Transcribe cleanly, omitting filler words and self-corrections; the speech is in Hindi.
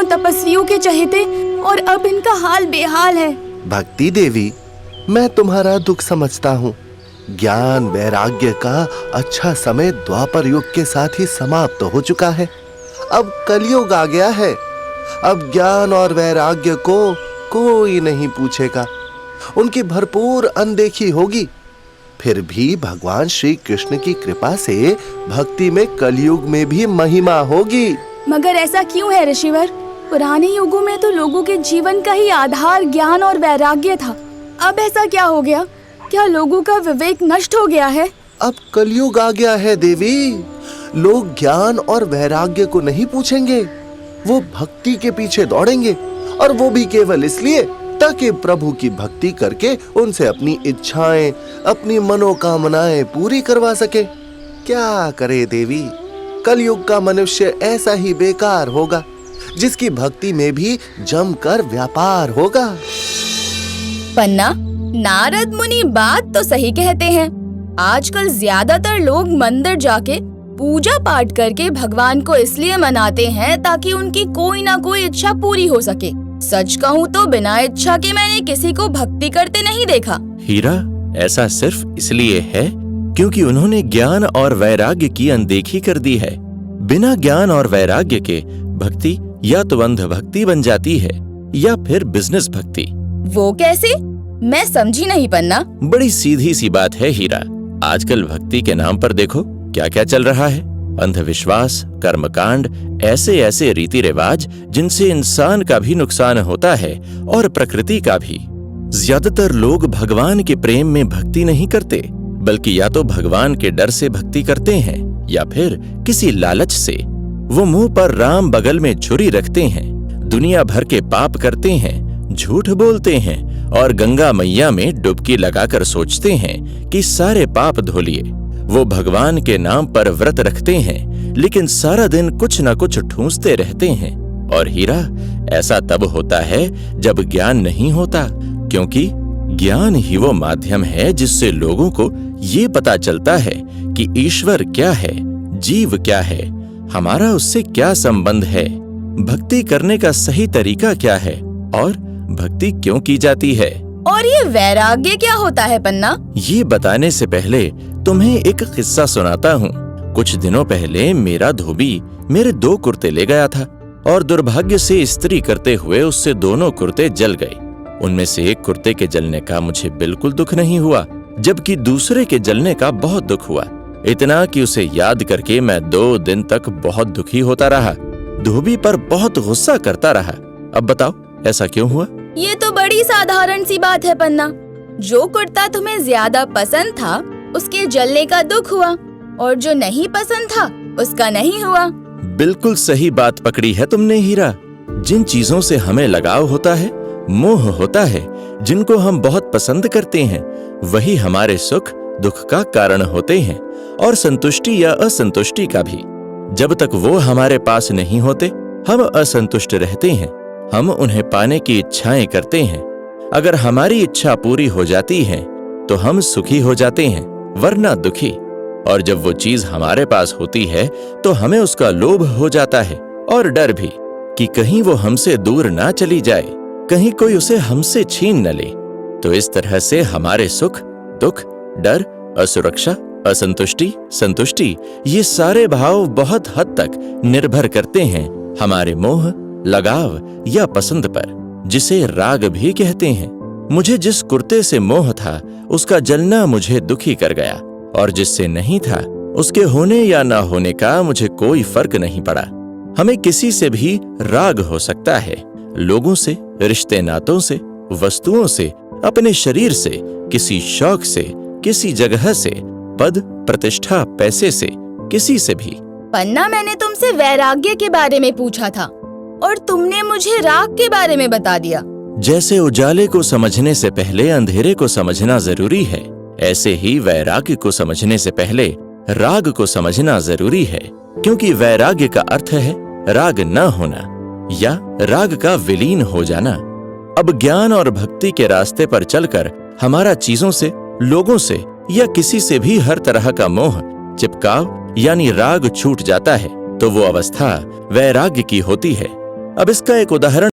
तपस्वियों के चहेते और अब इनका हाल बेहाल है। भक्ति देवी, मैं तुम्हारा दुख समझता हूँ। ज्ञान वैराग्य का अच्छा समय द्वापर युग के साथ ही समाप्त हो चुका है। अब कलयुग आ गया है। अब ज्ञान और वैराग्य को कोई नहीं पूछेगा, उनकी भरपूर अनदेखी होगी। फिर भी भगवान श्री कृष्ण की कृपा से भक्ति में कलयुग में भी महिमा होगी। मगर ऐसा क्यों है ऋषिवर? पुराने युगों में तो लोगों के जीवन का ही आधार ज्ञान और वैराग्य था। अब ऐसा क्या हो गया? क्या लोगों का विवेक नष्ट हो गया है? अब कलयुग आ गया है देवी। लोग ज्ञान और वैराग्य को नहीं पूछेंगे, वो भक्ति के पीछे दौड़ेंगे, और वो भी केवल इसलिए ताकि प्रभु की भक्ति करके उनसे अपनी इच्छाएं, अपनी मनोकामनाएं पूरी करवा सके। क्या करे देवी, कलयुग का मनुष्य ऐसा ही बेकार होगा जिसकी भक्ति में भी जमकर व्यापार होगा। पन्ना, नारद मुनि बात तो सही कहते हैं। आजकल ज्यादातर लोग मंदिर जाके पूजा पाठ करके भगवान को इसलिए मनाते हैं ताकि उनकी कोई ना कोई इच्छा पूरी हो सके। सच कहूँ तो बिना इच्छा के मैंने किसी को भक्ति करते नहीं देखा। हीरा, ऐसा सिर्फ इसलिए है क्योंकि उन्होंने ज्ञान और वैराग्य की अनदेखी कर दी है। बिना ज्ञान और वैराग्य के भक्ति या तो अंध भक्ति बन जाती है या फिर बिजनेस भक्ति। वो कैसे? मैं समझी नहीं पन्ना। बड़ी सीधी सी बात है हीरा। आजकल भक्ति के नाम पर देखो क्या क्या चल रहा है। अंधविश्वास, कर्मकांड, ऐसे ऐसे रीति रिवाज जिनसे इंसान का भी नुकसान होता है और प्रकृति का भी। ज्यादातर लोग भगवान के प्रेम में भक्ति नहीं करते, बल्कि या तो भगवान के डर से भक्ति करते हैं या फिर किसी लालच से। वो मुंह पर राम बगल में छुरी रखते हैं, दुनिया भर के पाप करते हैं, झूठ बोलते हैं और गंगा मैया में डुबकी लगाकर सोचते हैं कि सारे पाप धो लिए। वो भगवान के नाम पर व्रत रखते हैं, लेकिन सारा दिन कुछ न कुछ ठूंसते रहते हैं। और हीरा, ऐसा तब होता है जब ज्ञान नहीं होता, क्योंकि ज्ञान ही वो माध्यम है जिससे लोगों को ये पता चलता है कि ईश्वर क्या है, जीव क्या है, हमारा उससे क्या संबंध है, भक्ति करने का सही तरीका क्या है और भक्ति क्यों की जाती है। और ये वैराग्य क्या होता है पन्ना? ये बताने से पहले तुम्हें एक किस्सा सुनाता हूँ। कुछ दिनों पहले मेरा धोबी मेरे 2 कुर्ते ले गया था और दुर्भाग्य से इस्त्री करते हुए उससे दोनों कुर्ते जल गए। उनमें से एक कुर्ते के जलने का मुझे बिल्कुल दुख नहीं हुआ, जबकि दूसरे के जलने का बहुत दुख हुआ। इतना कि उसे याद करके मैं 2 दिन तक बहुत दुखी होता रहा, धोबी पर बहुत गुस्सा करता रहा। अब बताओ ऐसा क्यों हुआ? ये तो बड़ी साधारण सी बात है पन्ना। जो कुर्ता तुम्हें ज्यादा पसंद था उसके जलने का दुख हुआ, और जो नहीं पसंद था उसका नहीं हुआ। बिल्कुल सही बात पकड़ी है तुमने हीरा। जिन चीजों से हमें लगाव होता है, मोह होता है, जिनको हम बहुत पसंद करते हैं, वही हमारे सुख दुख का कारण होते हैं, और संतुष्टि या असंतुष्टि का भी। जब तक वो हमारे पास नहीं होते हम असंतुष्ट रहते हैं, हम उन्हें पाने की इच्छाएं करते हैं। अगर हमारी इच्छा पूरी हो जाती है तो हम सुखी हो जाते हैं, वरना दुखी। और जब वो चीज हमारे पास होती है तो हमें उसका लोभ हो जाता है और डर भी कि कहीं वो हमसे दूर ना चली जाए, कहीं कोई उसे हमसे छीन न ले। तो इस तरह से हमारे सुख दुख, डर, असुरक्षा, असंतुष्टि, संतुष्टि, ये सारे भाव बहुत हद तक निर्भर करते हैं हमारे मोह, लगाव या पसंद पर, जिसे राग भी कहते हैं। मुझे जिस कुर्ते से मोह था उसका जलना मुझे दुखी कर गया, और जिससे नहीं था उसके होने या ना होने का मुझे कोई फर्क नहीं पड़ा। हमें किसी से भी राग हो सकता है, लोगों से, रिश्ते नातों से, वस्तुओं से, अपने शरीर से, किसी शौक से, किसी जगह से, पद, प्रतिष्ठा, पैसे से, किसी से भी। पन्ना, मैंने तुमसे वैराग्य के बारे में पूछा था और तुमने मुझे राग के बारे में बता दिया। जैसे उजाले को समझने से पहले अंधेरे को समझना जरूरी है, ऐसे ही वैराग्य को समझने से पहले राग को समझना जरूरी है, क्योंकि वैराग्य का अर्थ है राग न होना या राग का विलीन हो जाना। अब ज्ञान और भक्ति के रास्ते पर चलकर हमारा चीजों से, लोगों से या किसी से भी हर तरह का मोह, चिपकाव यानी राग छूट जाता है, तो वो अवस्था वैराग्य की होती है। अब इसका एक उदाहरण